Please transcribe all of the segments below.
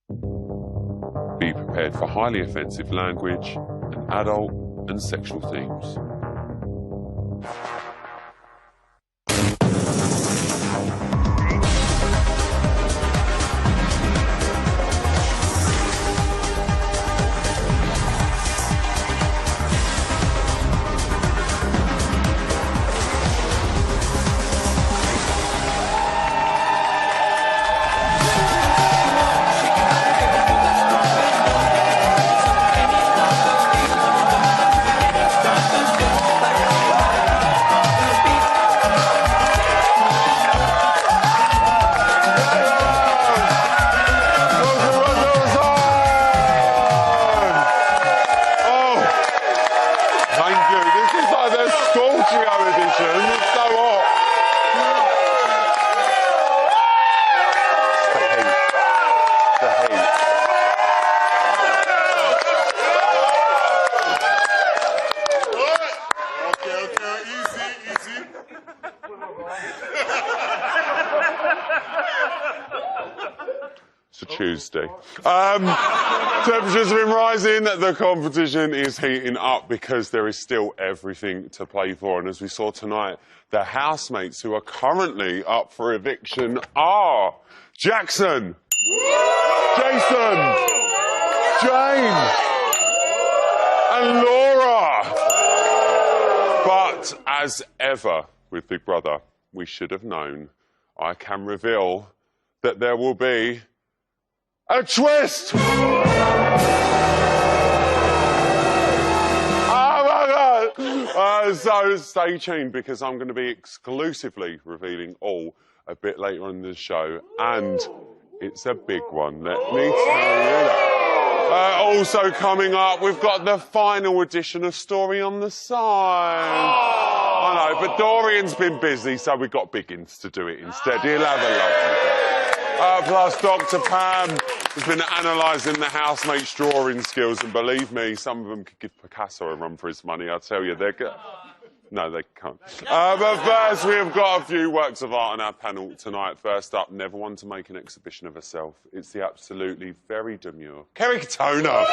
Be prepared for highly offensive language and adult and sexual themes. Tuesday. Temperatures have been rising, the competition is heating up because there is still everything to play for, and as we saw tonight, the housemates who are currently up for eviction are Jackson, Jason, James and Laura. But as ever with Big Brother, we should have known. I can reveal that there will be a twist! Oh my God! So stay tuned because I'm going to be exclusively revealing all a bit later on in the show, and it's a big one, let me tell you that. Also coming up, we've got the final edition of Story on the Side. I know, but Dorian's been busy, so we've got Biggins to do it instead. He'll have a lovely day. Plus, Dr. Pam has been analysing the housemates' drawing skills, and believe me, some of them could give Picasso a run for his money. I tell you, they're good. No, they can't. But first, we have got a few works of art on our panel tonight. First up, never one to make an exhibition of herself. It's the absolutely very demure Kerry Katona.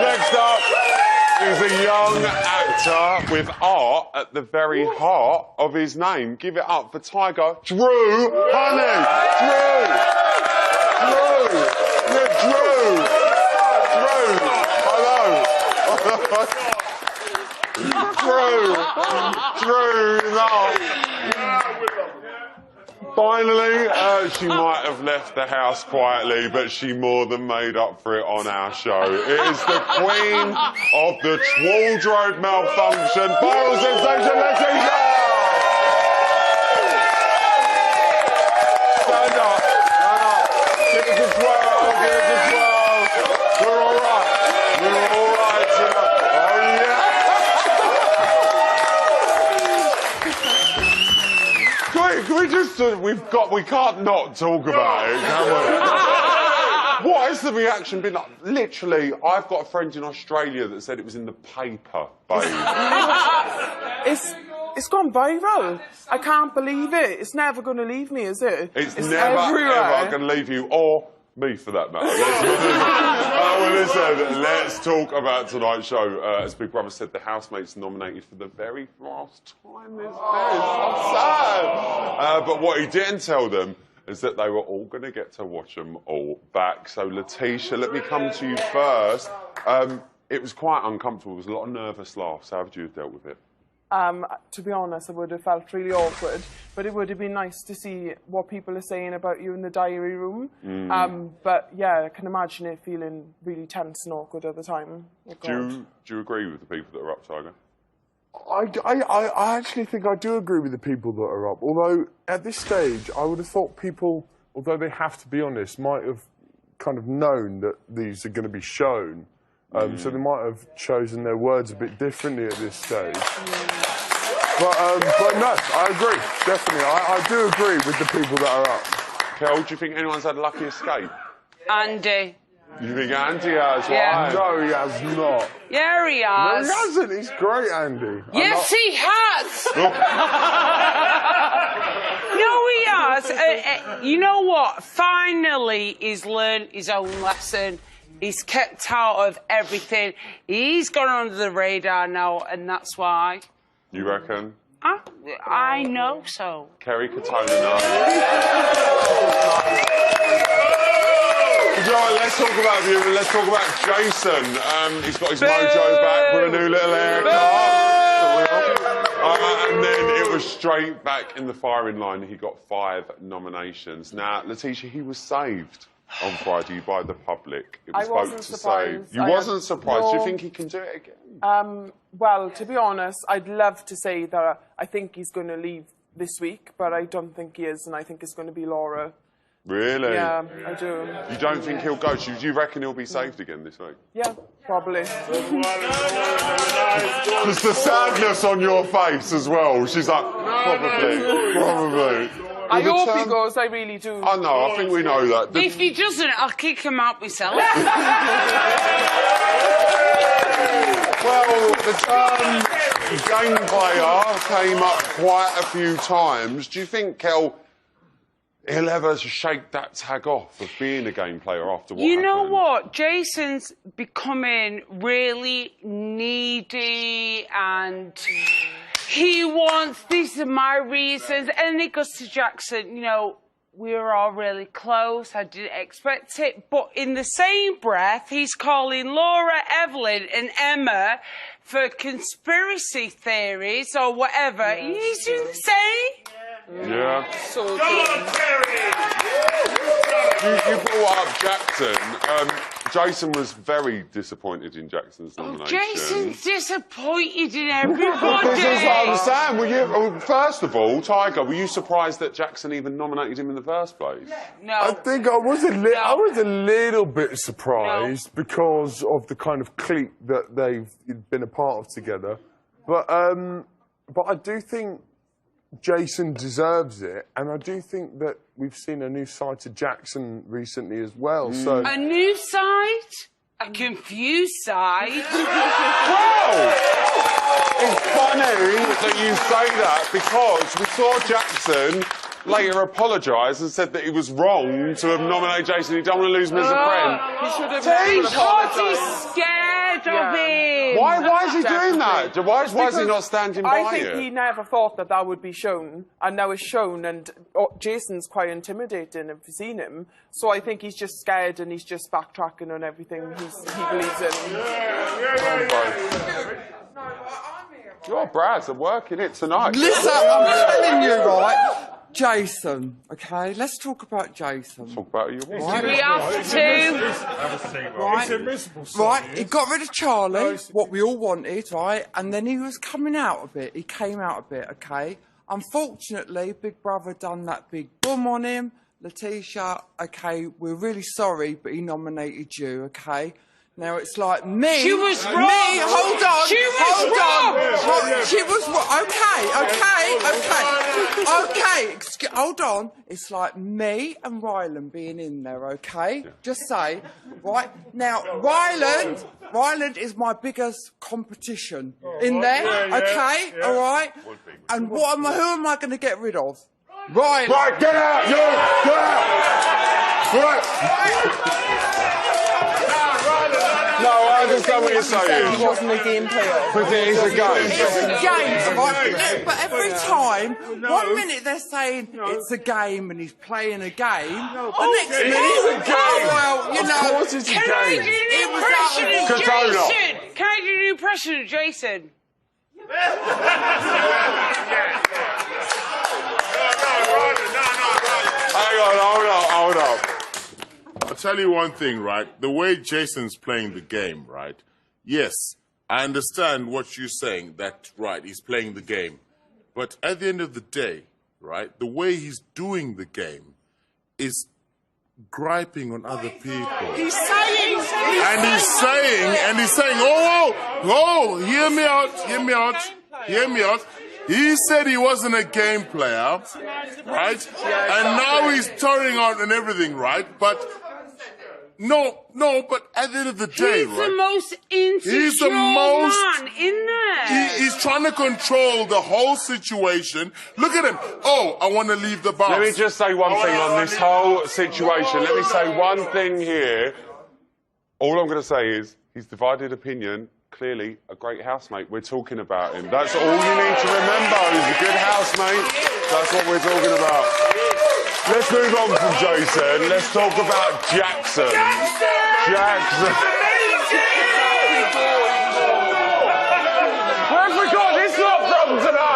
Next up is a young actor with art at the very heart of his name. Give it up for Tiger Drew Honey. Drew! Yeah, Drew! Hello! Drew is up. Finally, she might have left the house quietly, but she more than made up for it on our show. It is the queen of the wardrobe malfunction, viral sensation, Letitia! Stand up, stand up. Give us a swirl, give us a swirl. We're all right. We're all right tonight. Oh, yeah. Can we just, we can't not talk about it, can we? What has the reaction been like? Literally, I've got a friend in Australia that said it was in the paper, babe. It's gone viral. I can't believe it. It's never going to leave me, is it? It's never, ever going to leave you, or me for that matter. Well, listen, let's talk about tonight's show. As Big Brother said, the housemates nominated for the very last time this day. So sad. But what he didn't tell them is that they were all going to get to watch them all back. So, Letitia, let me come to you first. It was quite uncomfortable. There was a lot of nervous laughs. How have you dealt with it? To be honest, I would have felt really awkward, but it would have been nice to see what people are saying about you in the diary room. But yeah, I can imagine it feeling really tense and awkward at the time. Oh, do you agree with the people that are up, Tiger? I actually think I do agree with the people that are up, although at this stage I would have thought people, although they have to be honest, might have kind of known that these are going to be shown. So they might have chosen their words a bit differently at this stage. But no, I agree, definitely. I do agree with the people that are up. Kel, do you think anyone's had a lucky escape? Andy. You think Andy has? Yeah. Why? No, he has not. Yeah, he No, has. he hasn't. He's great, Andy. Yes, he has. No, he has. You know what? Finally, he's learned his own lesson. He's kept out of everything. He's gone under the radar now, and that's why. You reckon? I know so. Kerry Katona, no. Right, let's talk about you. Let's talk about Jason. He's got his mojo back with a new little haircut. And then it was straight back in the firing line. He got 5 nominations. Now, Letitia, he was saved on Friday by the public. It was I wasn't vote to surprised. save. You wasn't surprised? No. Do you think he can do it again? Well, to be honest, I'd love to say that I think he's going to leave this week, but I don't think he is, and I think it's going to be Laura. Really? Yeah, I do. You don't think he'll go? Do you reckon he'll be saved again this week? Yeah, probably. There's the sadness on your face as well. She's like, probably. I hope he goes, I really do. I know, I think we know that. If he doesn't, I'll kick him out myself. Well, the term game player came up quite a few times. Do you think, Kel, he'll ever shake that tag off of being a game player after what You know happened? what? Jason's becoming really needy and he wants, these are my reasons. And he goes to Jackson, you know, we were all really close. I didn't expect it. But in the same breath, he's calling Laura, Evelyn and Emma for conspiracy theories or whatever. He's insane. Yeah. So You brought up Jackson. Jason was very disappointed in Jackson's nomination. Jason's disappointed in everybody. This is what I'm saying. First of all, Tiger, were you surprised that Jackson even nominated him in the first place? No. I think I was a little bit surprised because of the kind of clique that they've been a part of together. But I do think Jason deserves it, and I do think that we've seen a new side to Jackson recently as well. So A new side? A confused side? Well, it's funny that you say that because we saw Jackson later apologise and said that he was wrong to have nominated Jason. He don't want to lose him as a friend. he should have Because he's scared of him. Why is he doing that? Why is he not standing by I think it? he never thought that would be shown, and now it's shown, and Jason's quite intimidating if you've seen him. So I think he's just scared and he's just backtracking on everything he believes in. Your brads are working it tonight. Listen, I'm telling you, right? Jason, okay? Let's talk about Jason. Talk about you. Do we have to? Right, he got rid of Charlie, what we all wanted, right? And then he was coming out a bit. He came out a bit, okay? Unfortunately, Big Brother done that big boom on him. Letitia, okay, we're really sorry, but he nominated you, okay? Now it's like me. She was wrong. Me, hold on. She was hold wrong. on. She was wrong. Okay. Hold on. It's like me and Ryland being in there, okay? Yeah. Just say, right now, Ryland is my biggest competition in there, okay? Yeah. All right. And who am I going to get rid of? Ryland. Right, get out, you! Get out! No, I understand what you're saying. He wasn't a game player. But it is a game. It's a game, right? But every time, 1 minute they're saying it's a game and he's playing a game. The next minute, it's a game. Well, you know. Of course it's a Can I do game. an impression of Katona. Jason? Can I do an impression of Jason? Hang on, hold up. I'll tell you one thing, right? The way Jason's playing the game, right? Yes, I understand what you're saying. That's right, he's playing the game. But at the end of the day, right, the way he's doing the game is griping on other people. He's saying, hear me out. He said he wasn't a game player, right? And now he's turning out and everything, right? But No, but at the end of the day, He's the most insecure man in there. He's trying to control the whole situation. Look at him. Oh, I want to leave the bus. Let me just say one thing on this whole situation. Let me say one thing here. All I'm going to say is he's divided opinion. Clearly, a great housemate. We're talking about him. That's all you need to remember. He's a good housemate. That's what we're talking about. Let's move on from Jason. Let's talk about Jackson. Jackson. Where have we got this lot from tonight?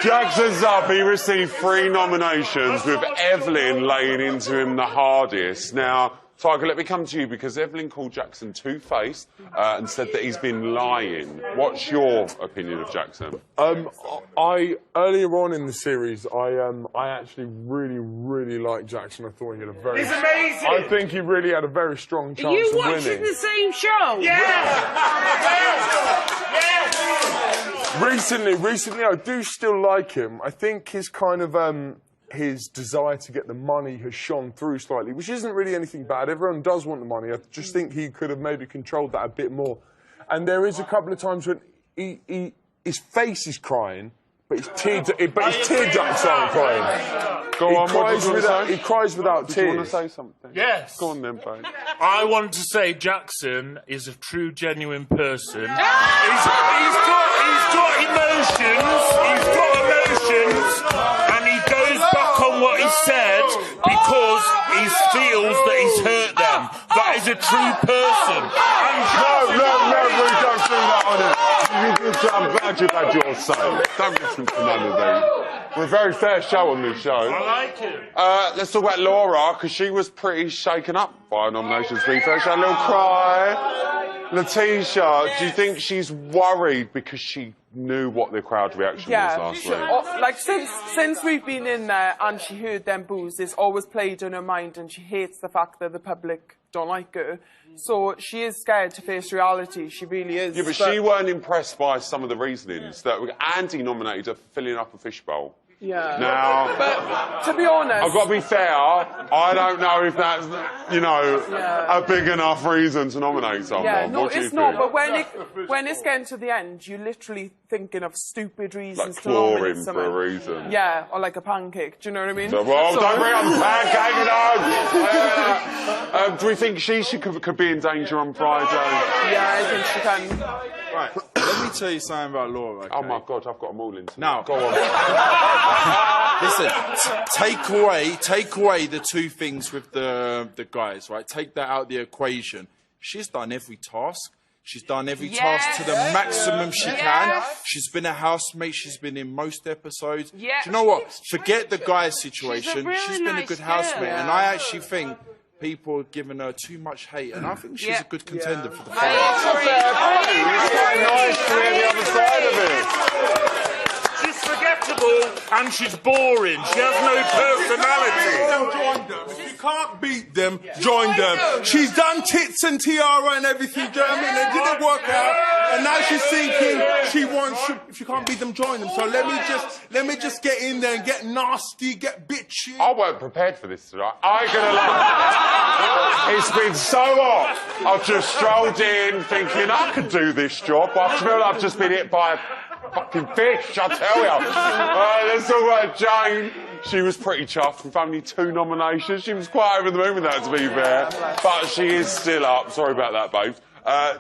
Jackson's up. He received 3 nominations, with Evelyn laying into him the hardest. Now, Tiger, let me come to you, because Evelyn called Jackson two-faced and said that he's been lying. What's your opinion of Jackson? Earlier on in the series, I actually really liked Jackson. I thought he had a very... He's amazing! I think he really had a very strong chance of winning. You watching the same show? Recently, I do still like him. I think his kind of his desire to get the money has shone through slightly, which isn't really anything bad. Everyone does want the money. I just think he could have maybe controlled that a bit more. And there is a couple of times when his face is crying, but his tear ducts aren't crying. Go on, he cries without tears. Do you want to say something? Yes. Go on then, babe. I want to say Jackson is a true, genuine person. He's got emotions. He's got emotions, and he goes back on what he said because he feels that he's hurt them. That is a true person. No, we don't do that on it. I'm glad you've had your say. Don't listen to none of them. We're a very fair show on this show. I like it. Let's talk about Laura, because she was pretty shaken up by a nomination. To be fair, she had a little cry. Letitia, do you think she's worried because she knew what the crowd reaction was last week? Like, since we've been in there and she heard them boos, it's always played in her mind, and she hates the fact that the public don't like her. So she is scared to face reality. She really is. Yeah, but she weren't impressed by some of the reasonings that Andy nominated her for filling up a fishbowl. Yeah. Now, but to be honest, I've got to be fair. I don't know if that's, a big enough reason to nominate someone. yeah, no, what do you it's not. think? But when it's getting to the end, you're literally thinking of stupid reasons Like to nominate clawing for someone. a reason. Yeah, or like a pancake. Do you know what I mean? Well, don't bring up pancake, no. Do we think she could be in danger on Friday? Yeah, I think she can. Right, let me tell you something about Laura, okay? Oh my God, I've got them all in. Now, go on. Listen, take away the two things with the guys, right? Take that out of the equation. She's done every task. She's done every task to the maximum she can. She's been a housemate. She's been in most episodes. Do you know what? Forget the guy's situation. She's been a good housemate. And I actually think people are giving her too much hate. And I think she's a good contender for the fight. It's quite nice to hear the other side of it. She's forgettable and she's boring. She has no personality. Join them. If you can't beat them, join them. She's done tits and tiara and everything, German, and it didn't work out. And now she's thinking she wants. If you can't beat them, join them. So let me just get in there and get nasty, get bitchy. I weren't prepared for this tonight. I ain't gonna lie. It's been so hot. I've just strolled in thinking I could do this job. But I feel like I've just been hit by a fucking fish, I tell you. Let's talk about Jane. She was pretty chuffed with only 2 nominations. She was quite over the moon with that, to be fair. But she is still up. Sorry about that, babe.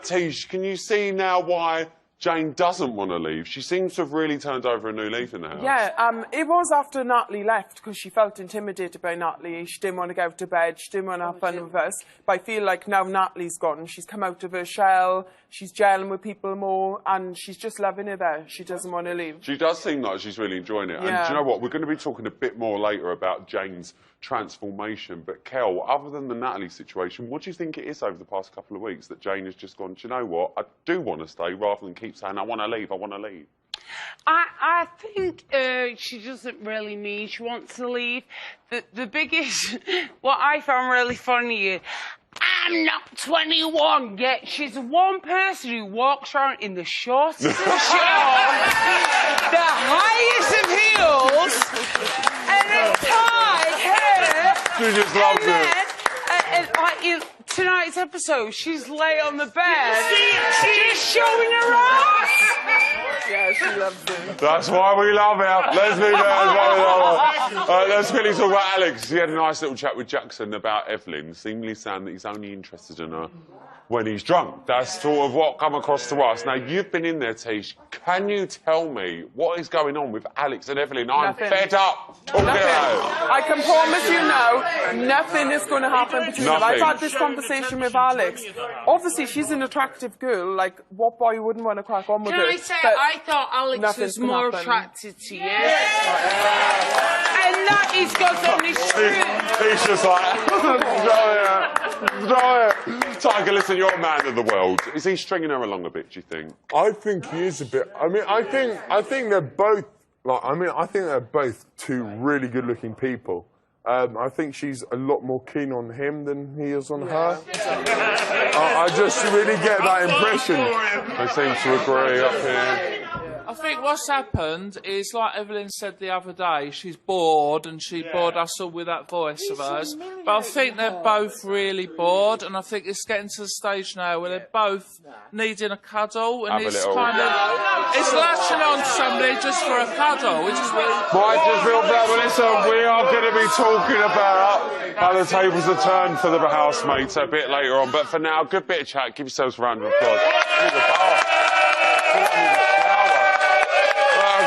Tish, can you see now why Jane doesn't want to leave? She seems to have really turned over a new leaf in the house. Yeah, it was after Natalie left, because she felt intimidated by Natalie. She didn't want to go out to bed. She didn't want to have fun with us. But I feel like now Natalie's gone, she's come out of her shell. She's gelling with people more, and she's just loving it there. She doesn't want to leave. She does seem like she's really enjoying it. Yeah. And do you know what? We're going to be talking a bit more later about Jane's transformation. But, Kel, other than the Natalie situation, what do you think it is over the past couple of weeks that Jane has just gone, do you know what? I do want to stay, rather than keep saying, I want to leave, I want to leave. I think she doesn't really need. She wants to leave. The biggest, what I found really funny is, I'm not 21 yet. She's one person who walks around in the shortest of shorts, the highest of heels, and it's tied here. She just loves it. Like in tonight's episode, she's lay on the bed, just showing her ass. Yeah, she loves it. That's why we love her. Let's move on. Let's quickly talk about Alex. He had a nice little chat with Jackson about Evelyn, seemingly saying that he's only interested in her when he's drunk. That's sort of what come across to us. Now, you've been in there, Tish. Can you tell me what is going on with Alex and Evelyn? I'm Nothing. fed up talking about it. I can promise you now, nothing is going to happen between them. I've Nothing. had this conversation with Alex. Obviously, she's an attractive girl. Like, what boy wouldn't want to crack on with Can her? I say, But I thought Alex nothing's was gonna more happen. attracted to you. And that is God's honest truth. He's just like, Tiger, listen, you're a man of the world. Is he stringing her along a bit, do you think? I think he is a bit. I mean, I think they're both. Like, I mean, I think they're both two really good-looking people. I think she's a lot more keen on him than he is on her. I just really get that impression. They seem to agree up here. I think what's happened is, like Evelyn said the other day, she's bored and she bored us all with that voice of hers. But I think they're both really bored, and I think it's getting to the stage now where they're both needing a cuddle, and Have a it's little- kind of it's latching on to somebody just for a cuddle, which is really. Right, just real fast, well, listen, we are going to be talking about how the tables are turned for the housemates a bit later on, but for now, good bit of chat. Give yourselves a round of applause. Need a bath.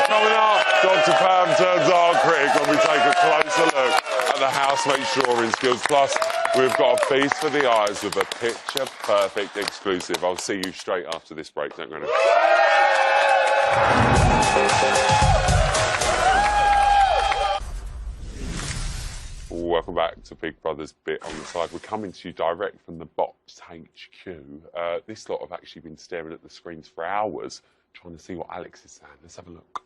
Coming up, Dr. Pam turns our critic when we take a closer look at the housemates' drawing skills. Plus, we've got a feast for the eyes with a picture-perfect exclusive. I'll see you straight after this break. Don't go anywhere. Welcome back to Big Brother's Bit on the Side. We're coming to you direct from the Box HQ. This lot have actually been staring at the screens for hours, trying to see what Alex is saying. Let's have a look.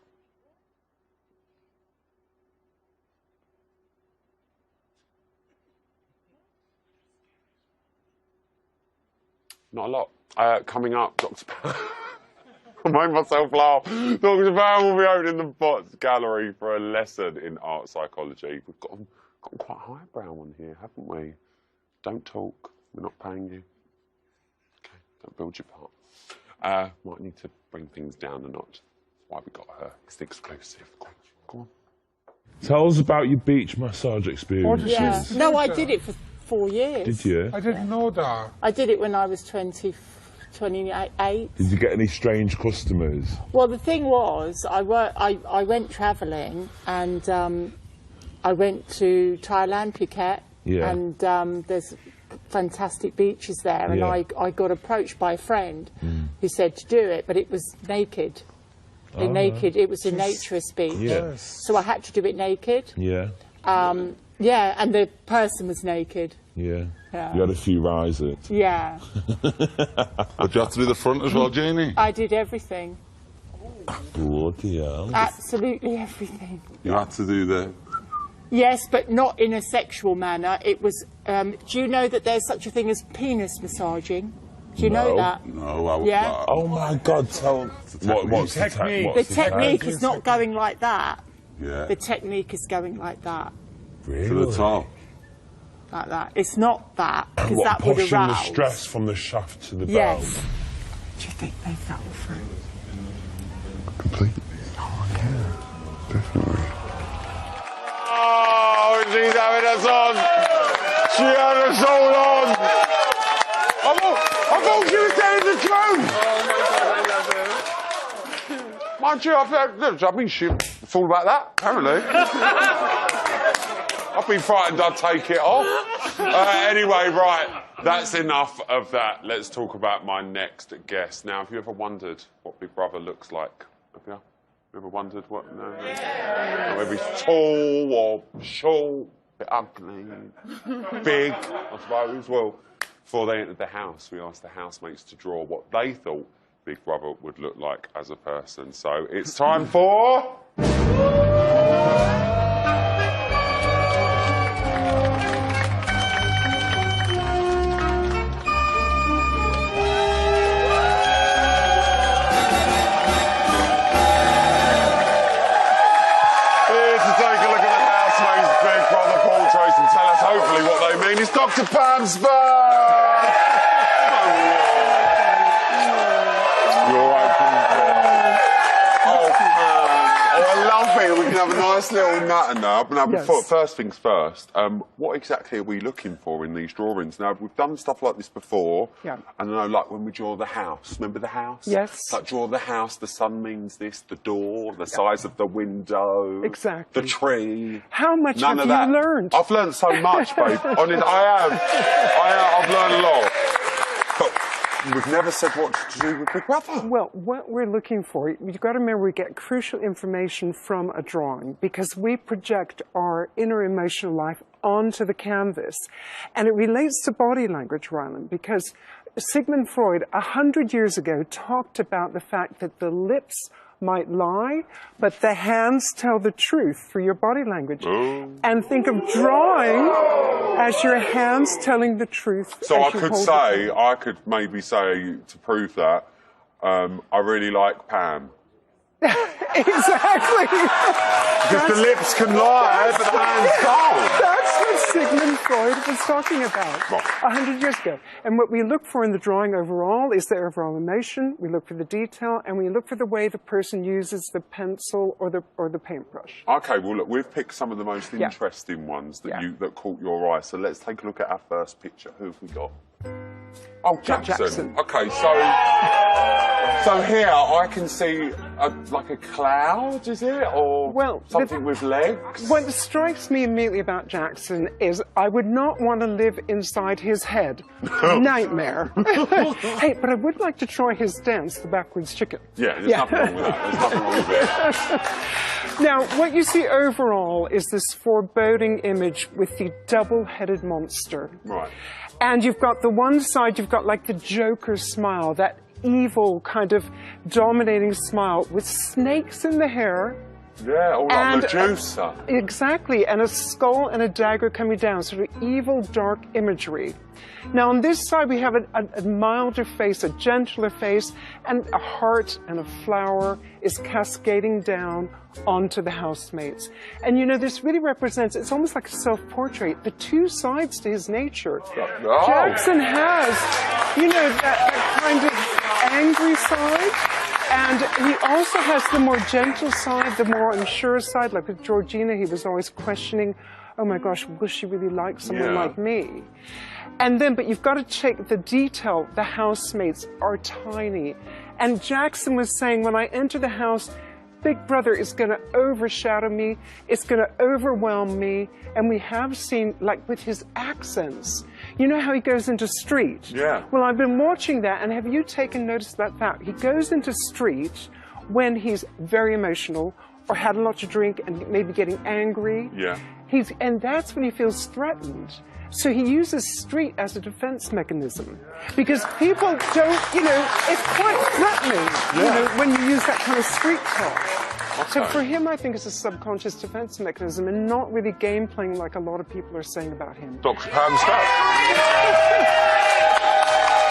Not a lot. Coming up, Dr. Pam. I made myself laugh. Dr. Pam will be opening the Bots Gallery for a lesson in art psychology. We've got quite a highbrow one here, haven't we? Don't talk. We're not paying you. Okay, don't build your part. Might need to bring things down a notch. That's why we got her. It's the exclusive. Go on. Tell us about your beach massage experience. Yeah. No, I did it for 4 years. Did you? I didn't know that. I did it when I was 28. Did you get any strange customers? Well, the thing was, I went travelling and I went to Thailand, Phuket, Yeah. and there's fantastic beaches there. And Yeah. I got approached by a friend who said to do it, but it was naked. It was a naturist beach. Yeah. So I had to do it naked. Yeah. Yeah, and the person was naked. Yeah. Yeah. You had a few risers. Yeah, But you have to do the front as well, Janie. I did everything. Bloody hell. Absolutely everything. You had to do the. Yes, but not in a sexual manner. It was. Do you know that there's such a thing as penis massaging? Do you know that? No, Yeah. Oh my God! Tell what's the technique? The technique is not going like that. Yeah. The technique is going like that, Really? To the top. like that. It's not that because What, that would pushing the arouse. stress from the shaft to the Yes. belt? Do you think they fell through? Completely. Oh, yeah. Definitely. Oh, she's having us on. She had us all on. I thought she was telling the truth. Oh my God, I love her. Mind you, I mean, she thought about that, apparently. I've been frightened I'd take it off. Anyway, right, that's enough of that. Let's talk about my next guest. Now, have you ever wondered what Big Brother looks like? Have you? Ever wondered what? No. Maybe tall or short, bit ugly, big, I suppose. Well, before they entered the house, we asked the housemates to draw what they thought Big Brother would look like as a person. So it's time for. Here to take a look at the housemates Dr. Pam's birth! You're all right, Pam? Oh, Pam. Oh, I love it. We can have a nice little natter now. But now, before, first things first, what exactly are we looking for in these drawings? Now, we've done stuff like this before. Yeah. And I know, like, when we draw the house, remember the house? Yes. Like, draw the house, the sun means this, the door, the size of the window. Exactly. The tree. How much None have of that. you learned? I've learned so much, babe. Honestly, I've learned a lot. But we've never said what to do with Big Brother. Well, what we're looking for, you've got to remember we get crucial information from a drawing because we project our inner emotional life onto the canvas. And it relates to body language, Ryland, because Sigmund Freud, 100 years ago, talked about the fact that the lips might lie, but the hands tell the truth through your body language. Oh. And think of drawing as your hands telling the truth. So as I could maybe say, to prove that, I really like Pam. Exactly. Because the lips can lie, but the hands can't. That's what Sigmund Freud was talking about 100 years ago. And what we look for in the drawing overall is the overall emotion, we look for the detail, and we look for the way the person uses the pencil or the paintbrush. Okay, well, look, we've picked some of the most interesting ones that caught your eye. So let's take a look at our first picture. Who have we got? Oh, Jackson. Okay, so here I can see like a cloud, is it? Or something with legs? What strikes me immediately about Jackson is I would not want to live inside his head. Nightmare. Hey, but I would like to try his dance, the backwards chicken. Yeah, there's nothing wrong with that. There's nothing wrong with it. Now, what you see overall is this foreboding image with the double-headed monster. Right. And you've got the one side, you've got like the Joker smile, that evil kind of dominating smile with snakes in the hair. Yeah, all like Medusa. Exactly, and a skull and a dagger coming down, sort of evil, dark imagery. Now on this side we have a milder face, a gentler face, and a heart and a flower is cascading down onto the housemates. And you know, this really represents, it's almost like a self-portrait, the two sides to his nature. Oh. Jackson has, you know, that kind of angry side. And he also has the more gentle side, the more unsure side. Like with Georgina, he was always questioning, oh my gosh, will she really like someone like me? And then, but you've got to check the detail. The housemates are tiny. And Jackson was saying, when I enter the house, Big Brother is going to overshadow me. It's going to overwhelm me. And we have seen, like with his accents, you know how he goes into street? Yeah. Well, I've been watching that, and have you taken notice of that fact? He goes into street when he's very emotional or had a lot to drink and maybe getting angry. Yeah. And that's when he feels threatened. So he uses street as a defense mechanism because people don't, you know, it's quite threatening, you know, when you use that kind of street talk. Okay. So for him, I think it's a subconscious defense mechanism and not really game playing like a lot of people are saying about him. Dr. Pam's back.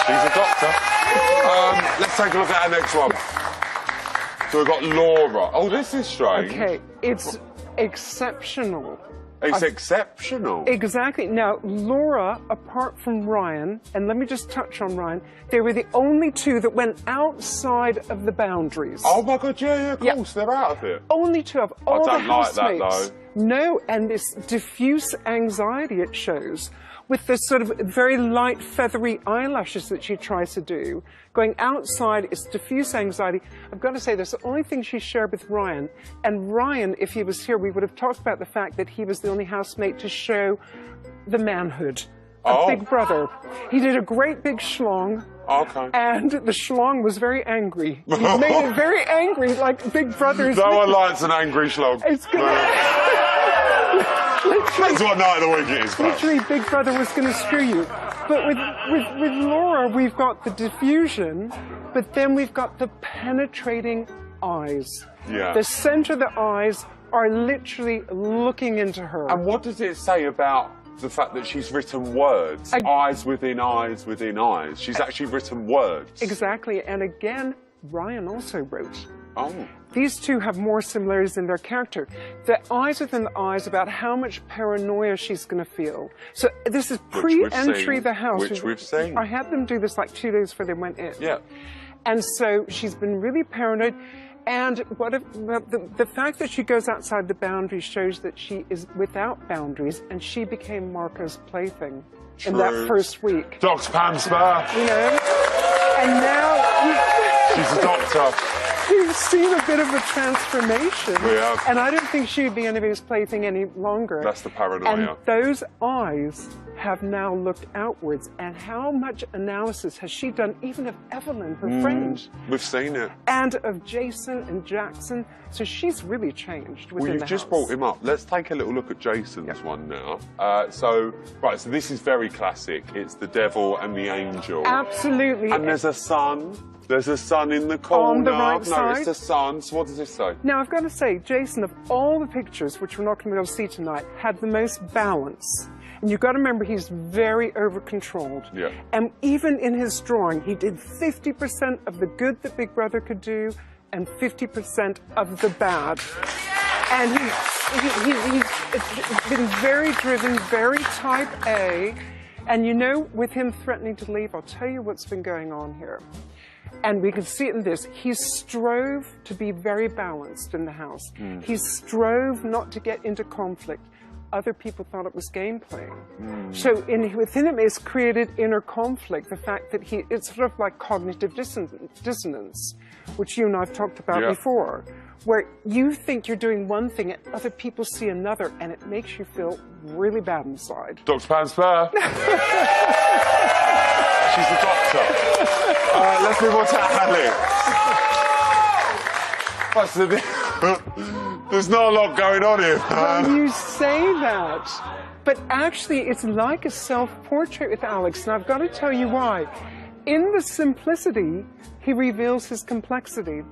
She's a doctor. Let's take a look at our next one. So we've got Laura. Oh, this is strange. Okay, it's exceptional. It's exceptional. Exactly. Now, Laura, apart from Ryan, and let me just touch on Ryan, they were the only two that went outside of the boundaries. Oh my God, yeah, of course, they're out of it. Only two of all the I don't like that, housemates. though. No, and this diffuse anxiety it shows, with this sort of very light, feathery eyelashes that she tries to do. Going outside, it's diffuse anxiety. I've got to say, that's the only thing she shared with Ryan. And Ryan, if he was here, we would have talked about the fact that he was the only housemate to show the manhood of Big Brother. He did a great big schlong. Okay. And the schlong was very angry. He made it very angry, like Big Brother's. No one likes an angry schlong. It's gonna... Depends what night of the week it is. Literally, Big Brother was going to screw you. But with Laura, we've got the diffusion, but then we've got the penetrating eyes. Yeah. The center of the eyes are literally looking into her. And what does it say about the fact that she's written words? Eyes within eyes within eyes. She's actually written words. Exactly. And again, Ryan also wrote. Oh. these two have more similarities in their character. The eyes within the eyes about how much paranoia she's going to feel. So this is pre-entry the house. Which we've seen. I had them do this like 2 days before they went in. Yeah. And so she's been really paranoid. And the fact that she goes outside the boundaries shows that she is without boundaries, and she became Marco's plaything in that first week. Dr. Pam Spur. You know? And now... She's a doctor. We've seen a bit of a transformation. We have. And I don't think she would be anybody's plaything any longer. That's the paranoia. And those eyes have now looked outwards. And how much analysis has she done, even of Evelyn, her friend? We've seen it. And of Jason and Jackson. So she's really changed within Well, you've the just house. brought him up. Let's take a little look at Jason's one now. So this is very classic. It's the devil and the angel. Absolutely. And there's a sun. There's a sun in the corner. On the right No, side. it's the sun. So what does this say? Now, I've got to say, Jason, of all the pictures, which we're not going to be able to see tonight, had the most balance. And you've got to remember, he's very over-controlled. Yeah. And even in his drawing, he did 50% of the good that Big Brother could do and 50% of the bad. And he's been very driven, very type A. And you know, with him threatening to leave, I'll tell you what's been going on here. And we can see it in this. He strove to be very balanced in the house. He strove not to get into conflict. Other people thought it was gameplay. So within him is created inner conflict, the fact that it's sort of like cognitive dissonance, which you and I have talked about before, where you think you're doing one thing and other people see another, and it makes you feel really bad inside. Dr. Pam Spur. She's the doctor. Let's move on to Alex. There's not a lot going on here, man. Well, you say that, but actually it's like a self-portrait with Alex, and I've got to tell you why. In the simplicity, he reveals his complexity.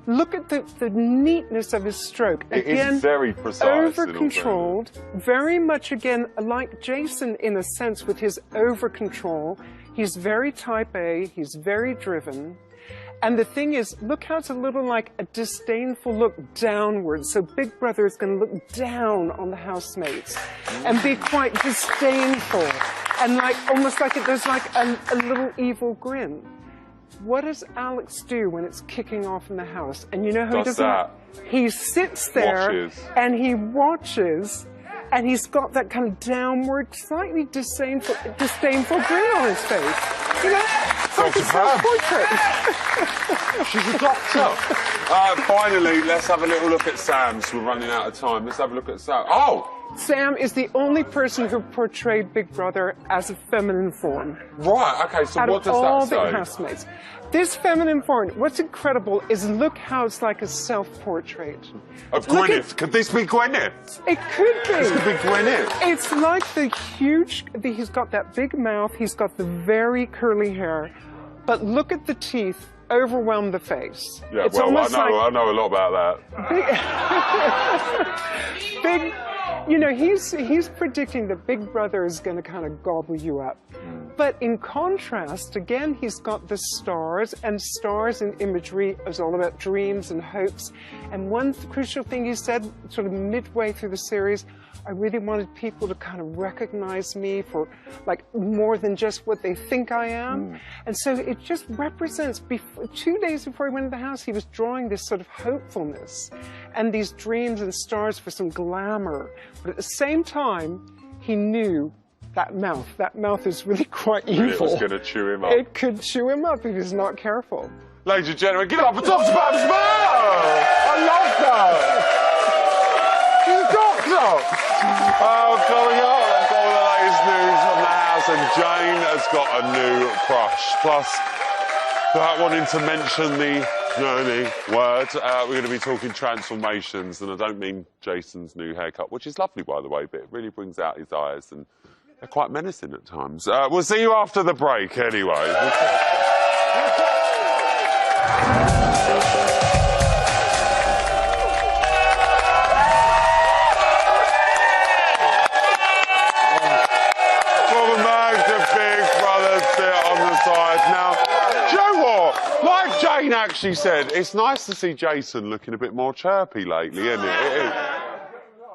Look at the neatness of his stroke. Again, it is very precise. Over-controlled, very much, again, like Jason in a sense with his over-control. He's very type A, he's very driven. And the thing is, look how it's a little like a disdainful look downwards. So Big Brother is going to look down on the housemates and be quite disdainful. And like almost like there's like a little evil grin. What does Alex do when it's kicking off in the house? And you know how he does that? He sits there and he watches, and he's got that kind of downward, slightly disdainful grin on his face. You know? Like a self-portrait. She's a doctor. Finally, let's have a little look at Sam. So we're running out of time. Let's have a look at Sam. Oh! Sam is the only person who portrayed Big Brother as a feminine form. Right, okay, so what does that say? Out of all the housemates. This feminine form, what's incredible is look how it's like a self-portrait. Of Gwyneth. Could this be Gwyneth? It could be. This could be Gwyneth. It's like he's got that big mouth, he's got the very curly hair, but look at the teeth overwhelm the face. Yeah, it's well, I know a lot about that. Big, you know, he's predicting that Big Brother is going to kind of gobble you up. But in contrast, again, he's got the stars, and stars in imagery is all about dreams and hopes. And one crucial thing he said sort of midway through the series, I really wanted people to kind of recognize me for like more than just what they think I am. And so it just represents, 2 days before he went into the house, he was drawing this sort of hopefulness and these dreams and stars for some glamour. But at the same time, he knew that mouth is really quite evil. It was going to chew him up. It could chew him up if he's not careful. Ladies and gentlemen, give it up for Dr. Pam Spur! I love that! She's a doctor! Coming up, I've got all the latest news from the house, and Jane has got a new crush. Plus, without wanting to mention the word, we're going to be talking transformations, and I don't mean Jason's new haircut, which is lovely, by the way, but it really brings out his eyes, and they're quite menacing at times. We'll see you after the break, anyway. Welcome back to Big Brother Sit on the Side. Now, do you know what? Like Jane actually said, it's nice to see Jason looking a bit more chirpy lately, isn't it? It is.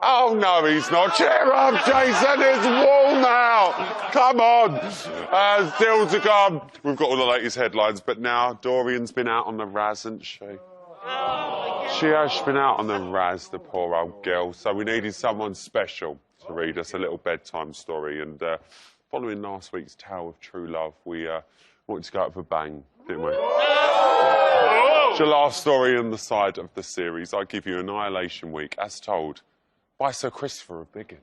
Oh, no, he's not. Cheer up, Jason. It's warm out. Come on. Still to come. We've got all the latest headlines, but now Dorian's been out on the Raz, hasn't she? She has been out on the Raz, the poor old girl. So we needed someone special to read us a little bedtime story. And following last week's Tale of True Love, we wanted to go out with a bang, didn't we? It's your last story on the side of the series. I give you Annihilation Week, as told by Sir Christopher of Biggins.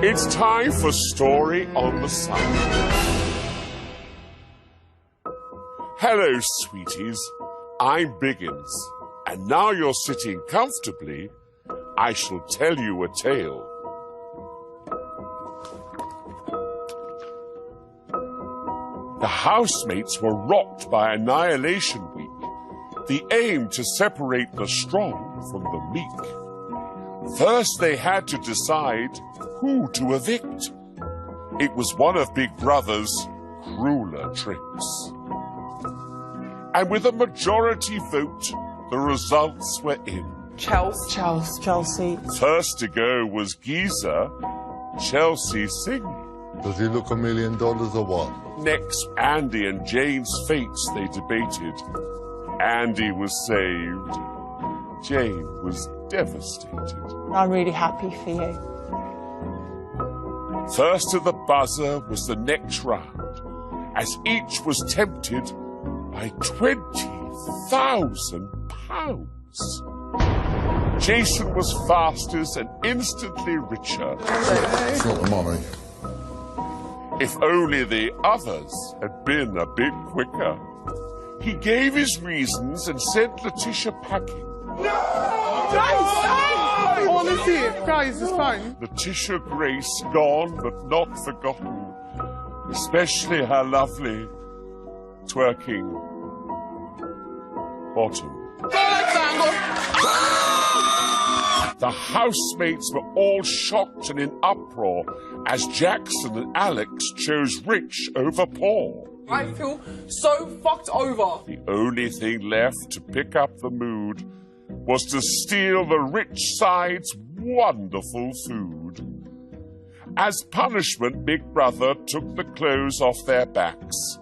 It's time for Story on the Side. Hello, sweeties. I'm Biggins, and now you're sitting comfortably, I shall tell you a tale. The housemates were rocked by Annihilation Week, the aim to separate the strong from the meek. First, they had to decide who to evict. It was one of Big Brother's crueler tricks. And with a majority vote, the results were in. Chelsea. First to go was Geezer, Chelsea Singh. Does he look $1 million or what? Next, Andy and Jane's fates they debated. Andy was saved. Jane was devastated. I'm really happy for you. First to the buzzer was the next round, as each was tempted by £20,000. Jason was fastest and instantly richer. It's not the money. If only the others had been a bit quicker. He gave his reasons and sent Letitia packing. Honestly, guys, it's fine. Letitia Grace gone but not forgotten, especially her lovely twerking bottom. The housemates were all shocked and in uproar as Jackson and Alex chose rich over poor. I feel so fucked over. The only thing left to pick up the mood was to steal the rich side's wonderful food. As punishment, Big Brother took the clothes off their backs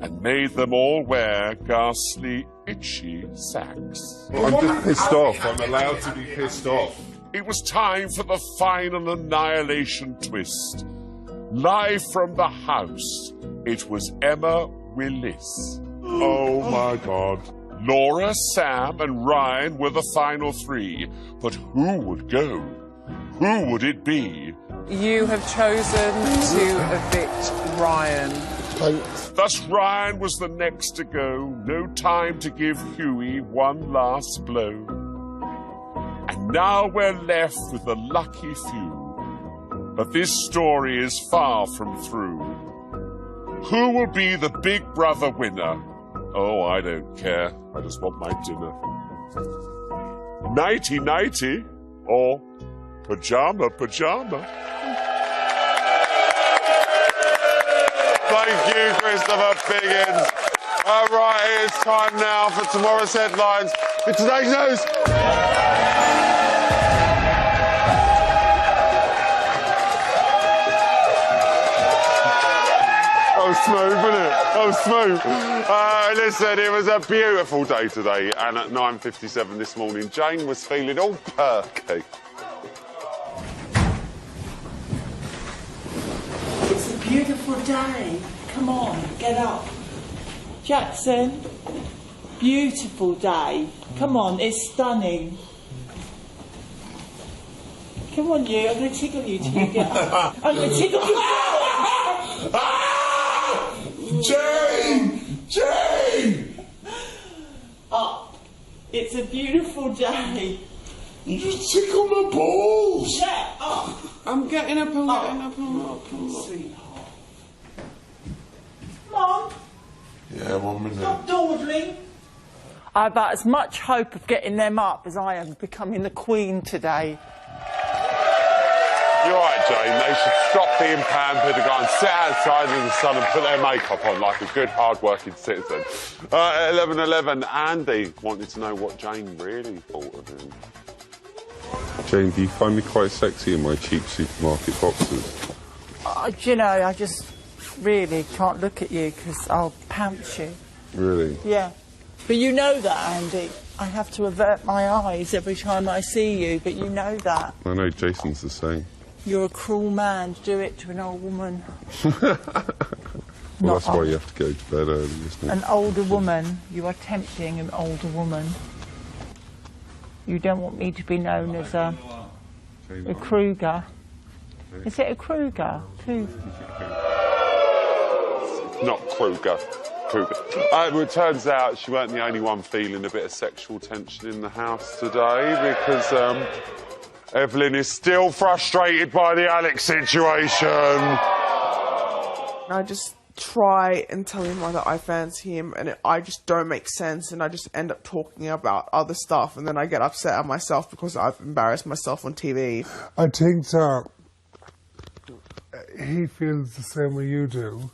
and made them all wear ghastly, itchy sacks. I'm just pissed off. I'm allowed to be pissed off. It was time for the final annihilation twist. Live from the house, it was Emma Willis. Oh my God. Laura, Sam, and Ryan were the final three. But who would go? Who would it be? You have chosen to evict Ryan. Thanks. Thus, Ryan was the next to go. No time to give Huey one last blow. And now we're left with the lucky few. But this story is far from through. Who will be the Big Brother winner? Oh, I don't care. I just want my dinner. Nighty-nighty or pajama. Thank you, Christopher Biggins. All right, it's time now for tomorrow's headlines. In today's news. Oh, smooth, wasn't it? Oh, smooth. Listen, it was a beautiful day today, and at 9:57 this morning, Jane was feeling all perky. It's a beautiful day. Come on, get up. Jackson, beautiful day. Come on, it's stunning. Come on, you. I'm going to tickle you till you get up. I'm going to tickle you. Jane! Up. It's a beautiful day. You just tickle my balls. Yeah, up. I'm getting up and getting up and up. Sweetheart. Mom, Yeah, 1 minute. stop dawdling. I've about as much hope of getting them up as I am of becoming the Queen today. You're right, Jane. They should stop being pampered and go and sit outside in the sun and put their makeup on like a good, hard-working citizen. At 11:11, Andy wanted to know what Jane really thought of him. Jane, do you find me quite sexy in my cheap supermarket boxes? Do you know, I just really can't look at you because I'll pounce you. Really? Yeah. But you know that, Andy. I have to avert my eyes every time I see you, but you know that. I know, Jason's the same. You're a cruel man to do it to an old woman. Well, that's why you have to go to bed early, isn't it? An older woman. You are tempting an older woman. You don't want me to be known as a Kruger. Is it a Kruger? Not Kruger. Well, it turns out she weren't the only one feeling a bit of sexual tension in the house today because Evelyn is still frustrated by the Alex situation. I just try and tell him that I fancy him, and I just don't make sense, and I just end up talking about other stuff, and then I get upset at myself because I've embarrassed myself on TV. I think that he feels the same way you do,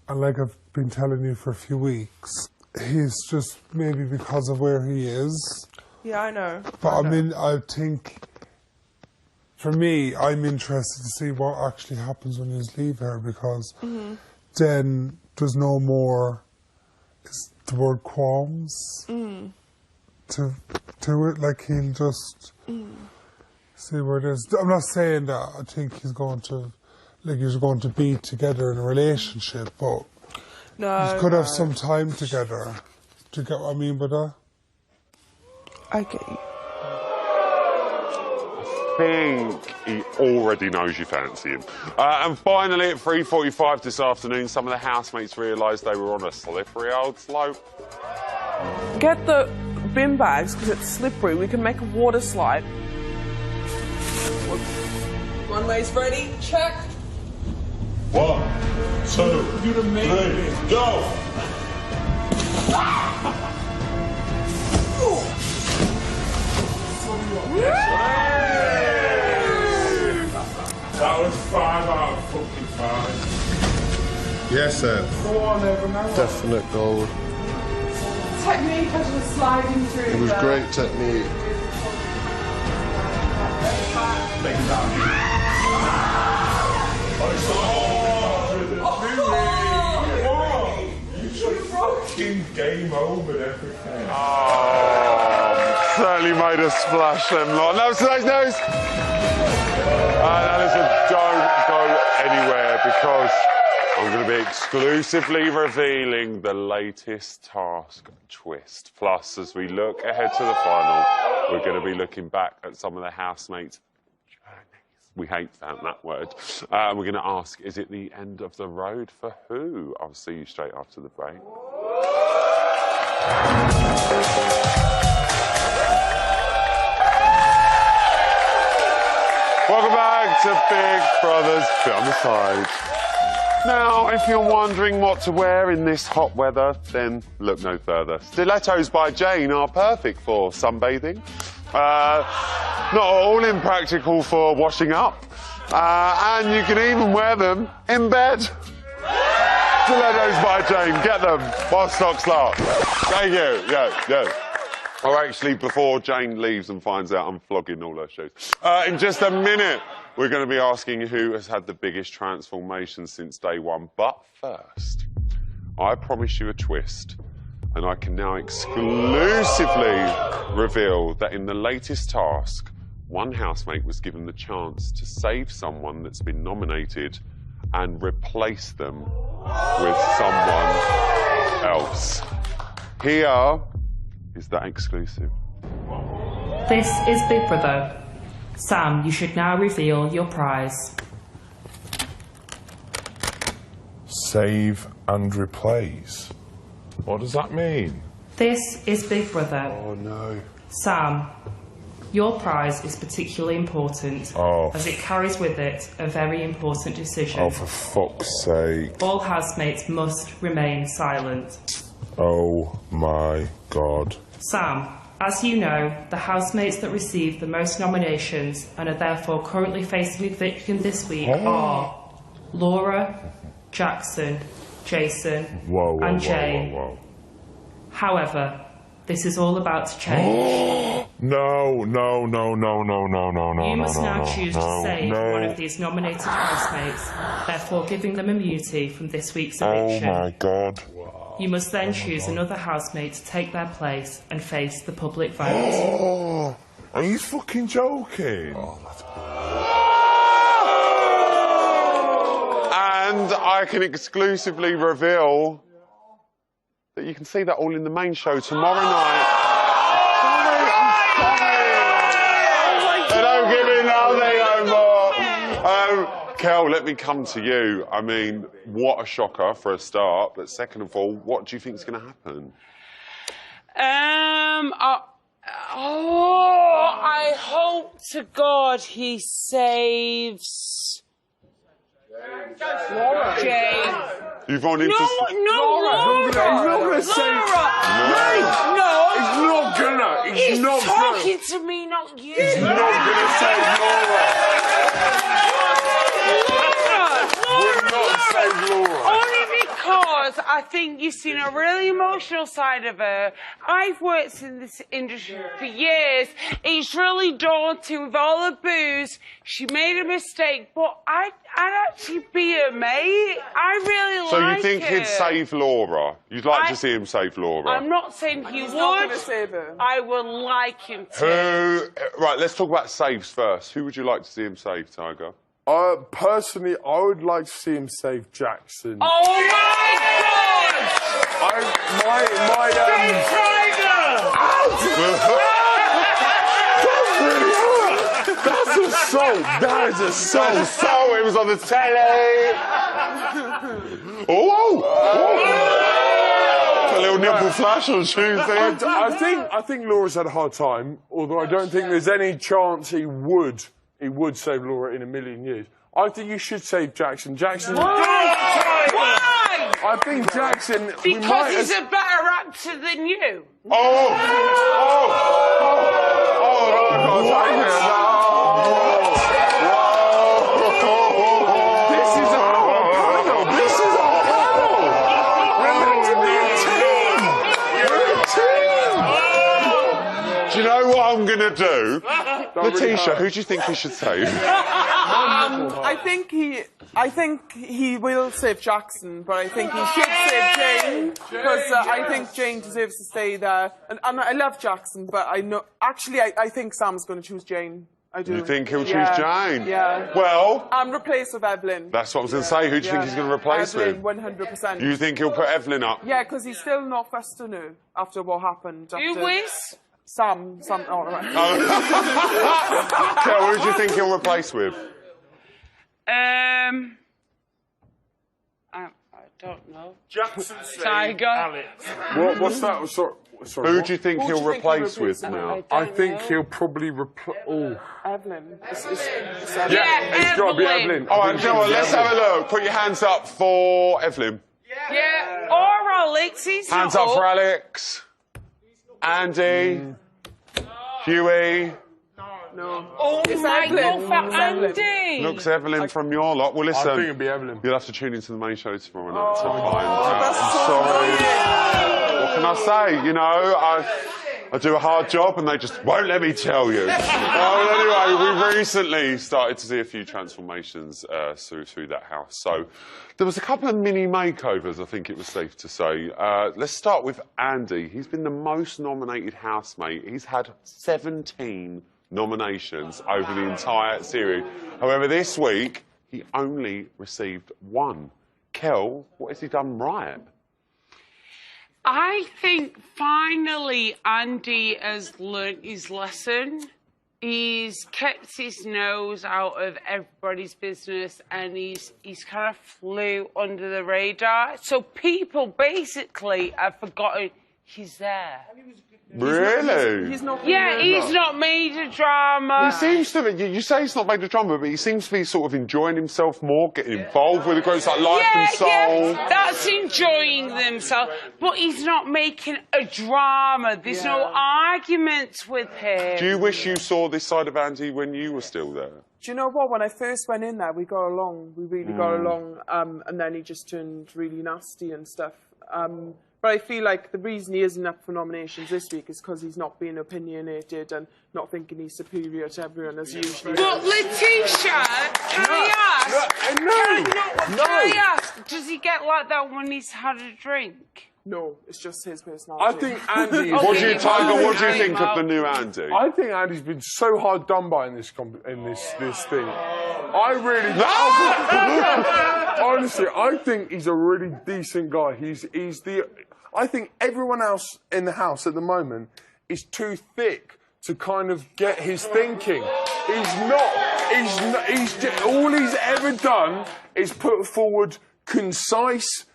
and like I've been telling you for a few weeks, he's just maybe because of where he is. Yeah, I know. But I mean, I think, for me, I'm interested to see what actually happens when you leave her, because then there's no more, is the word qualms to it, like he'll just see where it is. I'm not saying that I think he's going to, like you're going to be together in a relationship, but you could have some time together. Do you get what I mean by that? I get you. I think he already knows you fancy him. And finally, at 3:45 this afternoon, some of the housemates realised they were on a slippery old slope. Get the bin bags because it's slippery. We can make a water slide. Runway's ready. Check. 1, 2, 3, go! That was 5 out of fucking 5. Yes, sir. Go on, Evan. Definite gold. Technique as we're sliding through. It was great technique. Game over and everything. Oh, certainly made a splash, them lot. No, nose. Alison, don't go anywhere because I'm going to be exclusively revealing the latest task twist. Plus, as we look ahead to the final, we're going to be looking back at some of the housemates' journeys. We hate that word. We're going to ask, is it the end of the road for who? I'll see you straight after the break. Welcome back to Big Brother's Bit on the Side. Now, if you're wondering what to wear in this hot weather, then look no further. Stilettos by Jane are perfect for sunbathing. Not all impractical for washing up. And you can even wear them in bed. Stilettos by Jane, get them while stocks last. Thank you, yeah. Or actually, before Jane leaves and finds out I'm flogging all her shoes. In just a minute, we're going to be asking who has had the biggest transformation since day one. But first, I promise you a twist. And I can now exclusively reveal that in the latest task, one housemate was given the chance to save someone that's been nominated and replace them with someone else. Here is that exclusive. This is Big Brother. Sam, you should now reveal your prize. Save and replace. What does that mean? This is Big Brother. Oh, no. Sam, your prize is particularly important as it carries with it a very important decision. Oh, for fuck's sake. All housemates must remain silent. Oh, my God. Sam, As you know, the housemates that received the most nominations and are therefore currently facing eviction this week are Laura, Jackson, Jason, and Jane. However, this is all about to change. No. You must now choose to save one of these nominated housemates, therefore giving them immunity from this week's eviction. Oh my God. You must then choose another housemate to take their place and face the public vote. Are you fucking joking? And I can exclusively reveal that you can see that all in the main show tomorrow night. They don't give me nothing no more. Kel, let me come to you. I mean, what a shocker for a start. But second of all, what do you think is going to happen? I hope to God he saves Jane. You've only No, just... Laura. He's not going to say... No. He's not talking to me, not you. He's not going to say Laura. Will not save Laura. Only because I think you've seen a really emotional side of her. I've worked in this industry for years. It's really daunting with all the booze. She made a mistake, but I'd actually be her mate. I really So like you think her. he'd save Laura? You'd like to see him save Laura? I'm not saying he He's would. not going to save her. I would like him to. Right, let's talk about saves first. Who would you like to see him save, Tiger? Personally, I would like to see him save Jackson. Oh my God! That's assault. That is assault. That's assault. It was on the telly. A little nipple flash on Tuesday. I think Laura's had a hard time, although I don't think there's any chance he would save Laura in a million years. I think you should save Jackson. Jackson. Why? I think Jackson. Because he's a better actor than you. This is a panel. This is a panel. We're meant to be a team. We're a team. Do you know what I'm going to do? Letitia, who do you think he should save? I think he will save Jackson, but I think he should save Jane because I think Jane deserves to stay there. And I love Jackson, but I know actually I think Sam's going to choose Jane. I do. You think he'll choose Jane? Yeah. Well, replace with Evelyn. that's what I was going to say. Who do you think he's going to replace Evelyn, with? 100%. You think he'll put Evelyn up? Yeah, because he's still not first to know after what happened. Who is? Sam. Oh, right. Kel, who do you think he'll replace with? I don't know. Jackson Tiger. Alex. What's that? Sorry. Who do you think he'll replace with now? I think he'll probably replace. Evelyn. It's got to be Evelyn. All right, Joe, let's have a look. Put your hands up for Evelyn. Yeah. Or Alex. He's Hands not up for Alex. Andy. Huey. No. Oh my God, for Andy. Looks Evelyn from your lot. Well, listen. I think it'll be Evelyn. You'll have to tune into the main show tomorrow night to find out. I'm sorry. What can I say? You know, I do a hard job and they just won't let me tell you. Well, anyway, we recently started to see a few transformations through that house. So there was a couple of mini makeovers, I think it was safe to say. Let's start with Andy. He's been the most nominated housemate. He's had 17 nominations over the entire series. However, this week, he only received one. Kel, what has he done right? I think finally Andy has learnt his lesson. He's kept his nose out of everybody's business and he's kind of flew under the radar. So people basically have forgotten he's there. Really? He's not. Yeah, he's not made a drama. He seems to be, you say he's not made a drama, but he seems to be sort of enjoying himself more, getting involved with the groups like Life and Soul. Yeah, that's enjoying themselves. But he's not making a drama. There's no arguments with him. Do you wish you saw this side of Andy when you were still there? Do you know what? When I first went in there, we got along. We really got along. And then he just turned really nasty and stuff. But I feel like the reason he isn't up for nominations this week is because he's not being opinionated and not thinking he's superior to everyone as usually. But Letitia, can I ask, does he get like that when he's had a drink? No, it's just his personality. I think Andy. What do you think of the new Andy? I think Andy's been so hard done by in this thing. I really. Honestly, I think he's a really decent guy. I think everyone else in the house at the moment is too thick to kind of get his thinking. He's not. All he's ever done is put forward concise,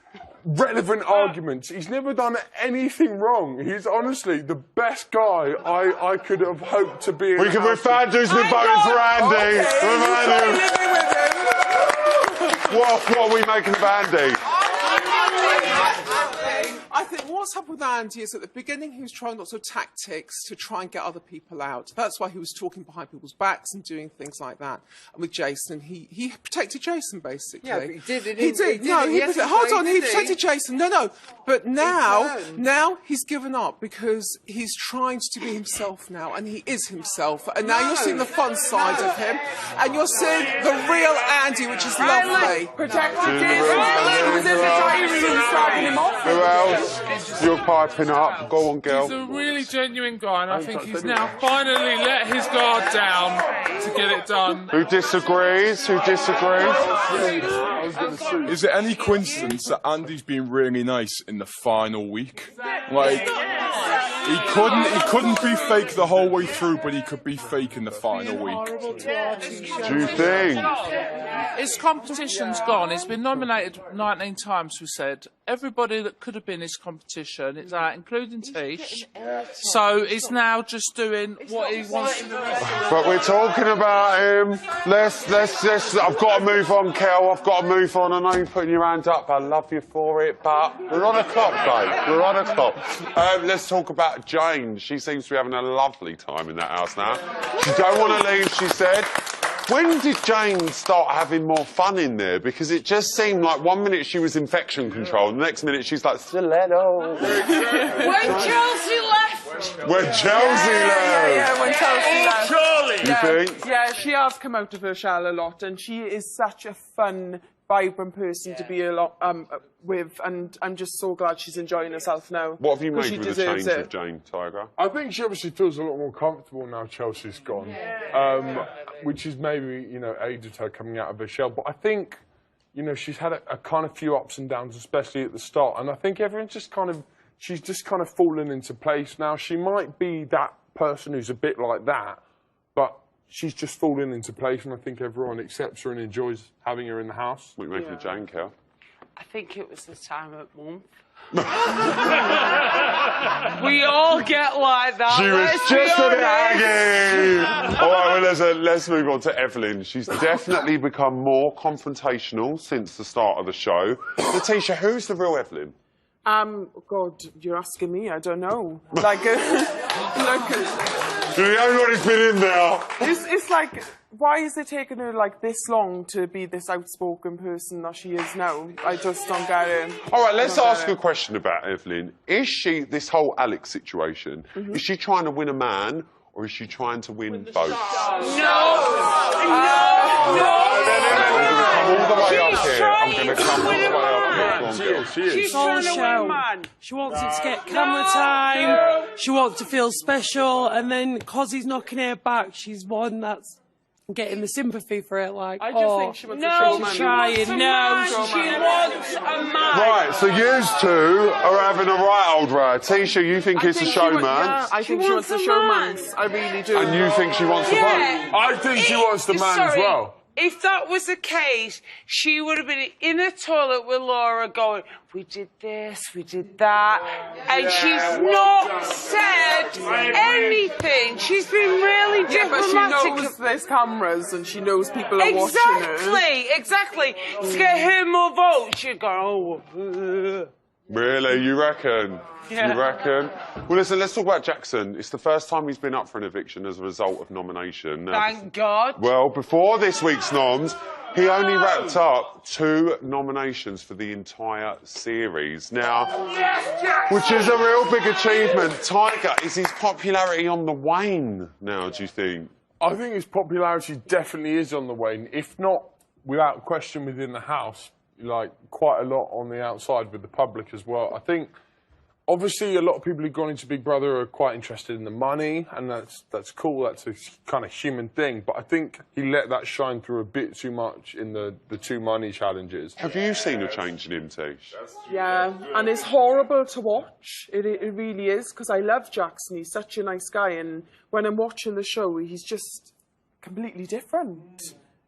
relevant arguments. He's never done anything wrong. He's honestly the best guy I could have hoped to be. We're fan dudes, we're voting for Andy. What are we making of Andy? I think what's happened with Andy is at the beginning he was trying lots of tactics to try and get other people out. That's why he was talking behind people's backs and doing things like that. And with Jason, he protected Jason basically. Yeah, but he did. He did. No, hold on. He protected Jason. No. But now he's given up because he's trying to be himself now, and he is himself. And now you're seeing the fun side of him, and you're seeing the real Andy, which is lovely. Protected Jason. He was in the diary room slapping him off. Who else? You're piping up. Go on, girl. He's a really genuine guy, and I think he's now finally let his guard down to get it done. Who disagrees? Is it any coincidence that Andy's been really nice in the final week? Like, he couldn't be fake the whole way through, but he could be fake in the final week. Do you think? His competition's gone. He's been nominated 19 times, we said. Everybody that could have been his competition is out, including Tish. So he's now just doing what he wants to do. But we're talking about him. Let's. I've got to move on, Kel. I've got to move on. I know you're putting your hand up. I love you for it, but we're on a clock, babe. We're on a clock. Let's talk about Jane. She seems to be having a lovely time in that house now. She don't want to leave, she said. When did Jane start having more fun in there? Because it just seemed like 1 minute she was infection control, and the next minute she's like, stiletto. When Chelsea left. When Chelsea left. Yeah, when Chelsea left. Charlie! You think? Yeah, she has come out of her shell a lot, and she is such a fun, vibrant person to be with, and I'm just so glad she's enjoying herself now. What have you made with the change it. of Jane, Tiger? I think she obviously feels a lot more comfortable now Chelsea's gone, which is maybe, aided her coming out of her shell. But I think, she's had a kind of few ups and downs, especially at the start. And I think everyone's she's just kind of fallen into place now. She might be that person who's a bit like that, but she's just fallen into place, and I think everyone accepts her and enjoys having her in the house. What are you making of Jane, Kel? I think it was the time of month. We all get like that. She was just a bit aggy. All right, well, let's move on to Evelyn. She's definitely become more confrontational since the start of the show. Letitia, who's the real Evelyn? God, you're asking me. I don't know. The only one who's been in there. It's like, why is it taking her like this long to be this outspoken person that she is now? I just don't get it. All right, let's ask a question about Evelyn. Is she, this whole Alex situation, is she trying to win a man, or is she trying to win votes? No. I'm going to come all the way up here. I'm going to come all the way up here. She is. She's trying to win a man. She wants it to get camera time. She wants to feel special, and then because he's knocking her back, she's one that's getting the sympathy for it. Like, I just think she wants a showman. She wants a man. Right, so you two are having a right old row. Tisha, you think it's a showman? I think she wants a showman. I really do. And you think she wants the vote? I think she wants the man as well. if that was the case, she would have been in the toilet with Laura going, we did this, we did that. And she's not said anything. She's been really Yeah, but diplomatic. she knows there's cameras and she knows people are watching her. Exactly. To get her more votes, she'd go, oh. Really? You reckon? Yeah. You reckon? Well, listen, let's talk about Jackson. It's the first time he's been up for an eviction as a result of nomination. Thank God. Well, before this week's noms, he only wrapped up 2 nominations for the entire series. Now, which is a real big achievement. Tiger, is his popularity on the wane now, do you think? I think his popularity definitely is on the wane, if not without question within the house, like quite a lot on the outside with the public as well. I think, obviously, a lot of people who've gone into Big Brother are quite interested in the money, and that's cool, that's a kind of human thing, but I think he let that shine through a bit too much in the 2 money challenges. Have you seen a change in him, Tish? Yeah, and it's horrible to watch. It really is, because I love Jackson. He's such a nice guy, and when I'm watching the show, he's just completely different.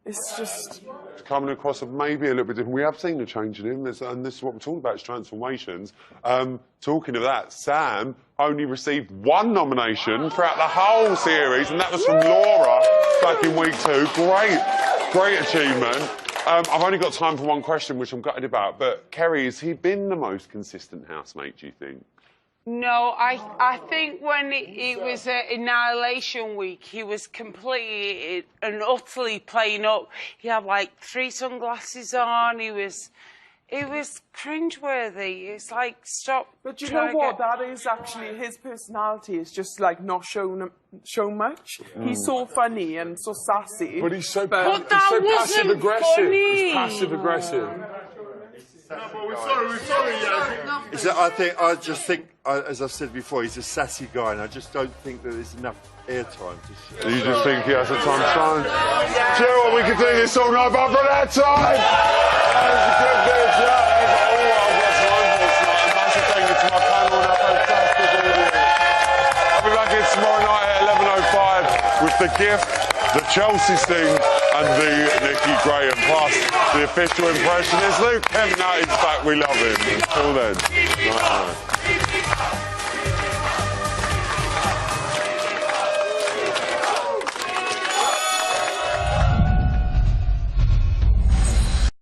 It's just... Coming across maybe a little bit different. We have seen a change in him, and this is what we're talking about, is transformations. Talking of that, Sam only received 1 nomination throughout the whole series, and that was from Laura back in week 2. Great achievement. I've only got time for one question, which I'm gutted about, but Kerry, has he been the most consistent housemate, do you think? No, I think when it was Annihilation Week, he was completely and utterly playing up. He had like 3 sunglasses on. It was cringeworthy. It's like, stop. But you know what? That is actually his personality. Is just like not shown much. He's so funny and so sassy. But he's so but passive aggressive. He's passive aggressive. We're sorry. I just think, as I've said before, he's a sassy guy, and I just don't think that there's enough airtime to show. You just think he has a time to shine? Do you know what? We could do this all night, but for that time! That's a good bit, yeah. That's all I've got time for tonight. A massive thank you to my panel and our fantastic audience. I'll be back here tomorrow night at 11:05 with The Gift, the Chelsea Sting, and the Nikki Graham, plus the official impressionist Luke Kemp. Now he's back, we love him. Until then, night.